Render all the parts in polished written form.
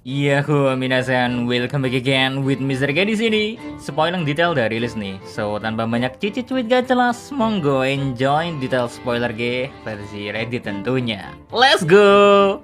Yahoo, minasan, welcome back again with Mr. K di sini. Spoiler detail udah rilis nih, so tanpa banyak cicit-cuit gak jelas, monggo enjoy detail spoiler G versi Reddit tentunya. Let's go!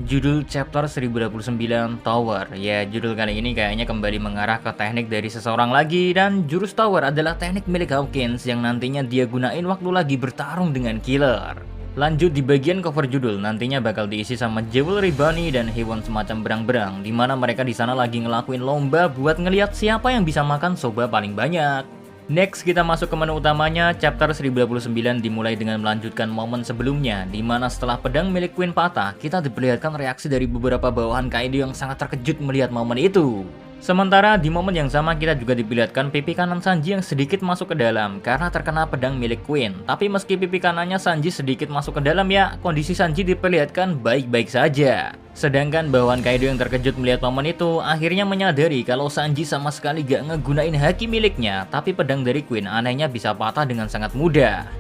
Judul chapter 1029 Tower. Ya, judul kali ini kayaknya kembali mengarah ke teknik dari seseorang lagi, dan jurus Tower adalah teknik milik Hawkins yang nantinya dia gunain waktu lagi bertarung dengan killer. Lanjut di bagian cover judul, nantinya bakal diisi sama Jewelry Bunny dan hewan semacam berang-berang, dimana mereka di sana lagi ngelakuin lomba buat ngeliat siapa yang bisa makan soba paling banyak. Next, kita masuk ke menu utamanya. Chapter 1029 dimulai dengan melanjutkan momen sebelumnya, dimana setelah pedang milik Queen patah, kita diperlihatkan reaksi dari beberapa bawahan Kaido yang sangat terkejut melihat momen itu. Sementara di momen yang sama kita juga diperlihatkan pipi kanan Sanji yang sedikit masuk ke dalam karena terkena pedang milik Queen. Tapi meski pipi kanannya Sanji sedikit masuk ke dalam ya, kondisi Sanji diperlihatkan baik-baik saja. Sedangkan bawahan Kaido yang terkejut melihat momen itu akhirnya menyadari kalau Sanji sama sekali gak ngegunain haki miliknya, tapi pedang dari Queen anehnya bisa patah dengan sangat mudah.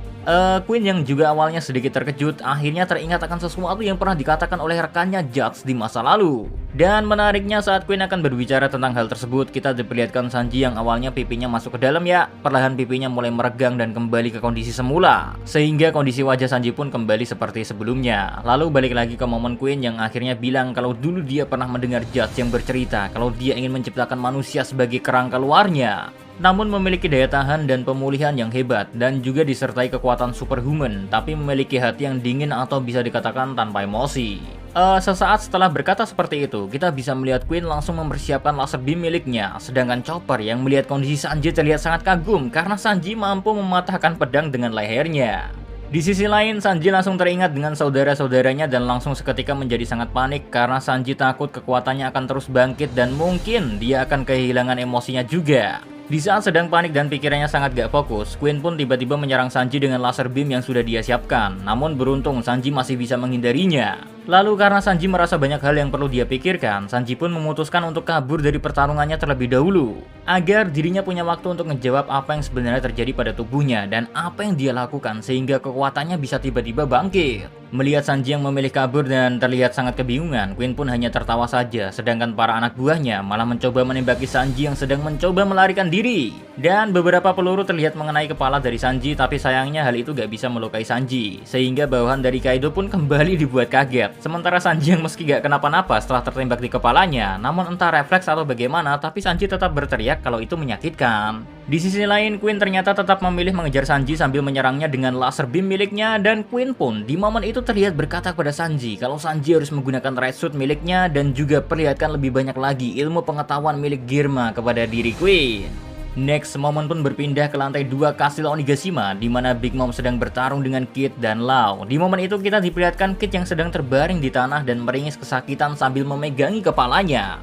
Queen yang juga awalnya sedikit terkejut akhirnya teringat akan sesuatu yang pernah dikatakan oleh rekannya Judge di masa lalu. Dan menariknya saat Queen akan berbicara tentang hal tersebut, kita diperlihatkan Sanji yang awalnya pipinya masuk ke dalam ya, perlahan pipinya mulai meregang dan kembali ke kondisi semula. Sehingga kondisi wajah Sanji pun kembali seperti sebelumnya. Lalu balik lagi ke momen Queen yang akhirnya bilang kalau dulu dia pernah mendengar Judge yang bercerita kalau dia ingin menciptakan manusia sebagai kerangka luarnya, namun memiliki daya tahan dan pemulihan yang hebat, dan juga disertai kekuatan superhuman, tapi memiliki hati yang dingin atau bisa dikatakan tanpa emosi. Sesaat setelah berkata seperti itu, kita bisa melihat Queen langsung mempersiapkan laser beam miliknya, sedangkan Chopper yang melihat kondisi Sanji terlihat sangat kagum karena Sanji mampu mematahkan pedang dengan lehernya. Di sisi lain, Sanji langsung teringat dengan saudara-saudaranya dan langsung seketika menjadi sangat panik karena Sanji takut kekuatannya akan terus bangkit dan mungkin dia akan kehilangan emosinya juga. Di saat sedang panik dan pikirannya sangat gak fokus, Queen pun tiba-tiba menyerang Sanji dengan laser beam yang sudah dia siapkan. Namun beruntung Sanji masih bisa menghindarinya. Lalu karena Sanji merasa banyak hal yang perlu dia pikirkan, Sanji pun memutuskan untuk kabur dari pertarungannya terlebih dahulu, agar dirinya punya waktu untuk ngejawab apa yang sebenarnya terjadi pada tubuhnya dan apa yang dia lakukan sehingga kekuatannya bisa tiba-tiba bangkit. Melihat Sanji yang memilih kabur dan terlihat sangat kebingungan, Queen pun hanya tertawa saja, sedangkan para anak buahnya malah mencoba menembaki Sanji yang sedang mencoba melarikan diri. Dan beberapa peluru terlihat mengenai kepala dari Sanji, tapi sayangnya hal itu gak bisa melukai Sanji, sehingga bawahan dari Kaido pun kembali dibuat kaget. Sementara Sanji yang meski gak kenapa-napa setelah tertembak di kepalanya, namun entah refleks atau bagaimana, tapi Sanji tetap berteriak kalau itu menyakitkan. Di sisi lain, Queen ternyata tetap memilih mengejar Sanji sambil menyerangnya dengan laser beam miliknya, dan Queen pun di momen itu terlihat berkata kepada Sanji kalau Sanji harus menggunakan red suit miliknya dan juga perlihatkan lebih banyak lagi ilmu pengetahuan milik Girma kepada diri Queen. Next, momen pun berpindah ke lantai 2 kastil Onigashima, di mana Big Mom sedang bertarung dengan Kid dan Law. Di momen itu kita diperlihatkan Kid yang sedang terbaring di tanah dan meringis kesakitan sambil memegangi kepalanya.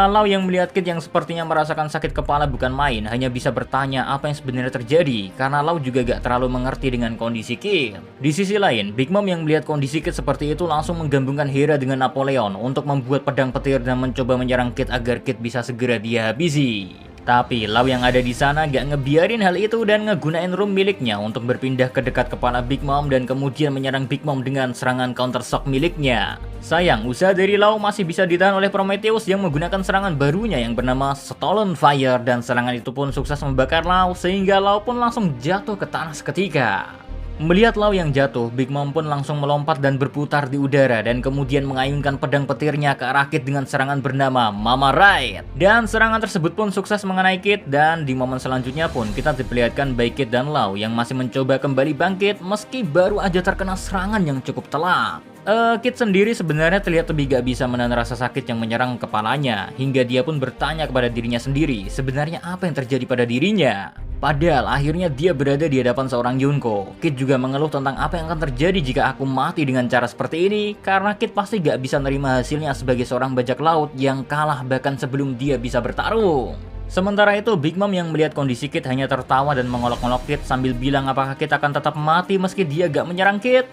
Law yang melihat Kid yang sepertinya merasakan sakit kepala bukan main, hanya bisa bertanya apa yang sebenarnya terjadi, karena Law juga gak terlalu mengerti dengan kondisi Kid. Di sisi lain, Big Mom yang melihat kondisi Kid seperti itu langsung menggabungkan Hera dengan Napoleon untuk membuat pedang petir dan mencoba menyerang Kid agar Kid bisa segera dia habisi. Tapi Law yang ada di sana gak ngebiarin hal itu dan ngegunain room miliknya untuk berpindah ke dekat kepala Big Mom dan kemudian menyerang Big Mom dengan serangan counter shock miliknya. Sayang, usaha dari Law masih bisa ditahan oleh Prometheus yang menggunakan serangan barunya yang bernama Stolen Fire, dan serangan itu pun sukses membakar Law sehingga Law pun langsung jatuh ke tanah seketika. Melihat Law yang jatuh, Big Mom pun langsung melompat dan berputar di udara dan kemudian mengayunkan pedang petirnya ke arah Kid dengan serangan bernama Mama Right. Dan serangan tersebut pun sukses mengenai Kid, dan di momen selanjutnya pun kita diperlihatkan baik Kid dan Law yang masih mencoba kembali bangkit meski baru aja terkena serangan yang cukup telak. Kid sendiri sebenarnya terlihat lebih gak bisa menahan rasa sakit yang menyerang kepalanya, hingga dia pun bertanya kepada dirinya sendiri sebenarnya apa yang terjadi pada dirinya. Padahal akhirnya dia berada di hadapan seorang Yunko. Kid juga mengeluh tentang apa yang akan terjadi jika aku mati dengan cara seperti ini, karena Kid pasti gak bisa nerima hasilnya sebagai seorang bajak laut yang kalah bahkan sebelum dia bisa bertarung. Sementara itu, Big Mom yang melihat kondisi Kid hanya tertawa dan mengolok-olok Kid sambil bilang apakah Kid akan tetap mati meski dia gak menyerang Kid.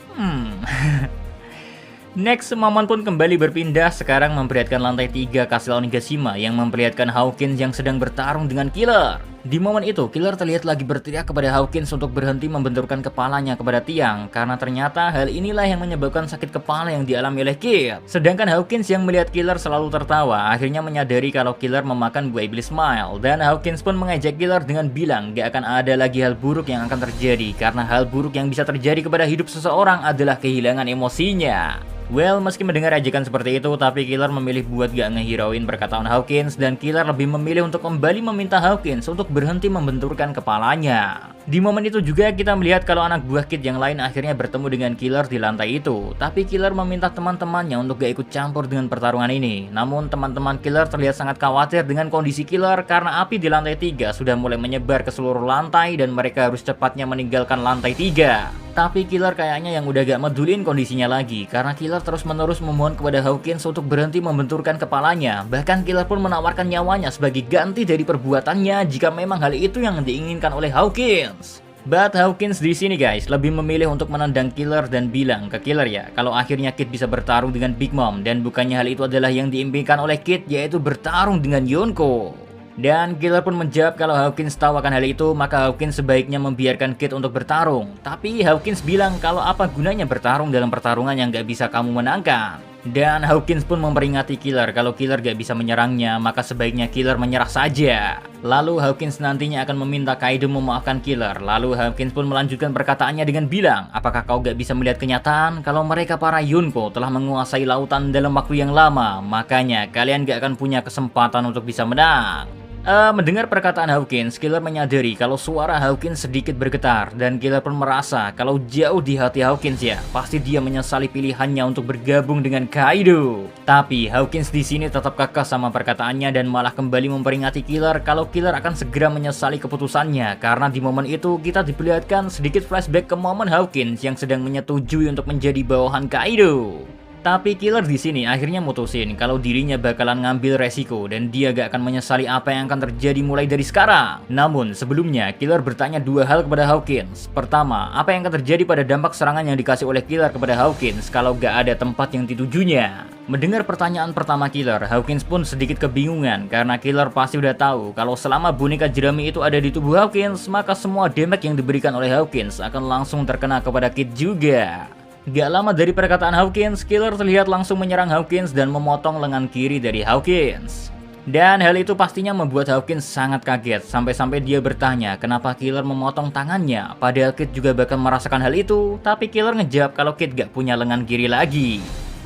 Next, momen pun kembali berpindah, sekarang memperlihatkan lantai 3 Kastil Onigashima yang memperlihatkan Hawkins yang sedang bertarung dengan Killer. Di momen itu, Killer terlihat lagi berteriak kepada Hawkins untuk berhenti membenturkan kepalanya kepada tiang, karena ternyata hal inilah yang menyebabkan sakit kepala yang dialami oleh Kid. Sedangkan Hawkins yang melihat Killer selalu tertawa, akhirnya menyadari kalau Killer memakan buah iblis smile, dan Hawkins pun mengejek Killer dengan bilang gak akan ada lagi hal buruk yang akan terjadi, karena hal buruk yang bisa terjadi kepada hidup seseorang adalah kehilangan emosinya. Well, meski mendengar ajakan seperti itu, tapi Killer memilih buat gak ngehirauin perkataan Hawkins, dan Killer lebih memilih untuk kembali meminta Hawkins untuk berhenti membenturkan kepalanya. Di momen itu juga kita melihat kalau anak buah Kid yang lain akhirnya bertemu dengan Killer di lantai itu, tapi Killer meminta teman-temannya untuk gak ikut campur dengan pertarungan ini. Namun teman-teman Killer terlihat sangat khawatir dengan kondisi Killer karena api di lantai 3 sudah mulai menyebar ke seluruh lantai dan mereka harus cepatnya meninggalkan lantai 3. Tapi Killer kayaknya yang udah gak medulin kondisinya lagi, karena Killer terus-menerus memohon kepada Hawkins untuk berhenti membenturkan kepalanya. Bahkan Killer pun menawarkan nyawanya sebagai ganti dari perbuatannya jika memang hal itu yang diinginkan oleh Hawkins. But Hawkins di sini guys lebih memilih untuk menendang Killer dan bilang ke Killer ya kalau akhirnya Kid bisa bertarung dengan Big Mom, dan bukannya hal itu adalah yang diimpikan oleh Kid, yaitu bertarung dengan Yonko. Dan Killer pun menjawab kalau Hawkins tahu akan hal itu, maka Hawkins sebaiknya membiarkan Kid untuk bertarung. Tapi Hawkins bilang kalau apa gunanya bertarung dalam pertarungan yang gak bisa kamu menangkan. Dan Hawkins pun memperingati Killer kalau Killer gak bisa menyerangnya, maka sebaiknya Killer menyerah saja. Lalu Hawkins nantinya akan meminta Kaido memaafkan Killer. Lalu Hawkins pun melanjutkan perkataannya dengan bilang, apakah kau gak bisa melihat kenyataan kalau mereka para Yonko telah menguasai lautan dalam waktu yang lama, makanya kalian gak akan punya kesempatan untuk bisa menang. Mendengar perkataan Hawkins, Killer menyadari kalau suara Hawkins sedikit bergetar, dan Killer pun merasa kalau jauh di hati Hawkins ya, pasti dia menyesali pilihannya untuk bergabung dengan Kaido. Tapi Hawkins di sini tetap kekeh sama perkataannya dan malah kembali memperingati Killer kalau Killer akan segera menyesali keputusannya, karena di momen itu kita diperlihatkan sedikit flashback ke momen Hawkins yang sedang menyetujui untuk menjadi bawahan Kaido. Tapi Killer di sini akhirnya mutusin kalau dirinya bakalan ngambil resiko dan dia gak akan menyesali apa yang akan terjadi mulai dari sekarang. Namun sebelumnya Killer bertanya dua hal kepada Hawkins. Pertama, apa yang akan terjadi pada dampak serangan yang dikasih oleh Killer kepada Hawkins kalau gak ada tempat yang ditujunya? Mendengar pertanyaan pertama Killer, Hawkins pun sedikit kebingungan karena Killer pasti udah tahu kalau selama boneka jerami itu ada di tubuh Hawkins, maka semua damage yang diberikan oleh Hawkins akan langsung terkena kepada Kid juga. Gak lama dari perkataan Hawkins, Killer terlihat langsung menyerang Hawkins dan memotong lengan kiri dari Hawkins. Dan hal itu pastinya membuat Hawkins sangat kaget, sampai-sampai dia bertanya kenapa Killer memotong tangannya, padahal Kid juga bakal merasakan hal itu, tapi Killer ngejawab kalau Kid gak punya lengan kiri lagi.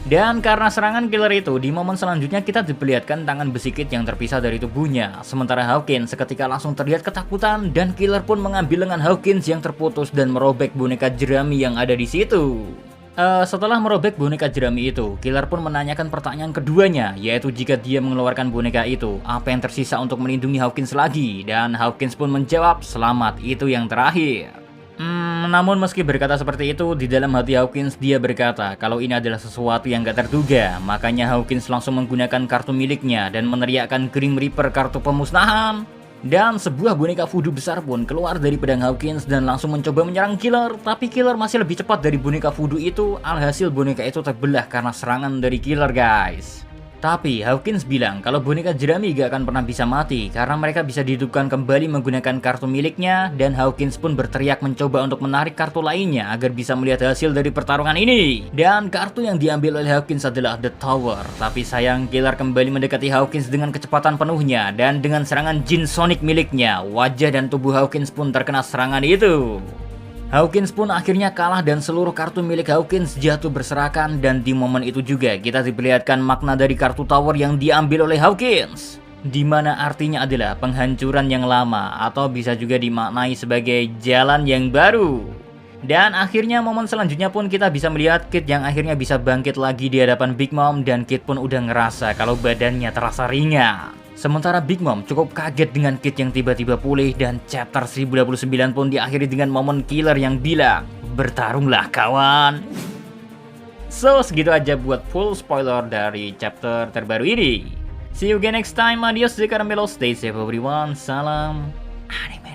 Dan karena serangan Killer itu, di momen selanjutnya kita diperlihatkan tangan besi Kid yang terpisah dari tubuhnya. Sementara Hawkins seketika langsung terlihat ketakutan dan Killer pun mengambil lengan Hawkins yang terputus dan merobek boneka jerami yang ada di situ. Setelah merobek boneka jerami itu, Killer pun menanyakan pertanyaan keduanya, yaitu jika dia mengeluarkan boneka itu, apa yang tersisa untuk melindungi Hawkins lagi? Dan Hawkins pun menjawab, selamat, itu yang terakhir. Namun meski berkata seperti itu, di dalam hati Hawkins dia berkata kalau ini adalah sesuatu yang gak terduga. Makanya Hawkins langsung menggunakan kartu miliknya dan meneriakkan Grim Reaper, kartu pemusnahan. Dan sebuah boneka voodoo besar pun keluar dari pedang Hawkins dan langsung mencoba menyerang Killer. Tapi Killer masih lebih cepat dari boneka voodoo itu, alhasil boneka itu terbelah karena serangan dari Killer guys. Tapi Hawkins bilang kalau boneka jerami gak akan pernah bisa mati karena mereka bisa dihidupkan kembali menggunakan kartu miliknya, dan Hawkins pun berteriak mencoba untuk menarik kartu lainnya agar bisa melihat hasil dari pertarungan ini. Dan kartu yang diambil oleh Hawkins adalah The Tower. Tapi sayang, Killer kembali mendekati Hawkins dengan kecepatan penuhnya, dan dengan serangan Jin Sonic miliknya, wajah dan tubuh Hawkins pun terkena serangan itu. Hawkins pun akhirnya kalah dan seluruh kartu milik Hawkins jatuh berserakan, dan di momen itu juga kita diperlihatkan makna dari kartu tower yang diambil oleh Hawkins, di mana artinya adalah penghancuran yang lama atau bisa juga dimaknai sebagai jalan yang baru. Dan akhirnya momen selanjutnya pun kita bisa melihat Kid yang akhirnya bisa bangkit lagi di hadapan Big Mom, dan Kid pun udah ngerasa kalau badannya terasa ringan. Sementara Big Mom cukup kaget dengan Kid yang tiba-tiba pulih, dan chapter 1029 pun diakhiri dengan momen Killer yang bilang, bertarunglah kawan. So segitu aja buat full spoiler dari chapter terbaru ini. See you again next time, adios de caramelo, stay safe everyone, salam anime.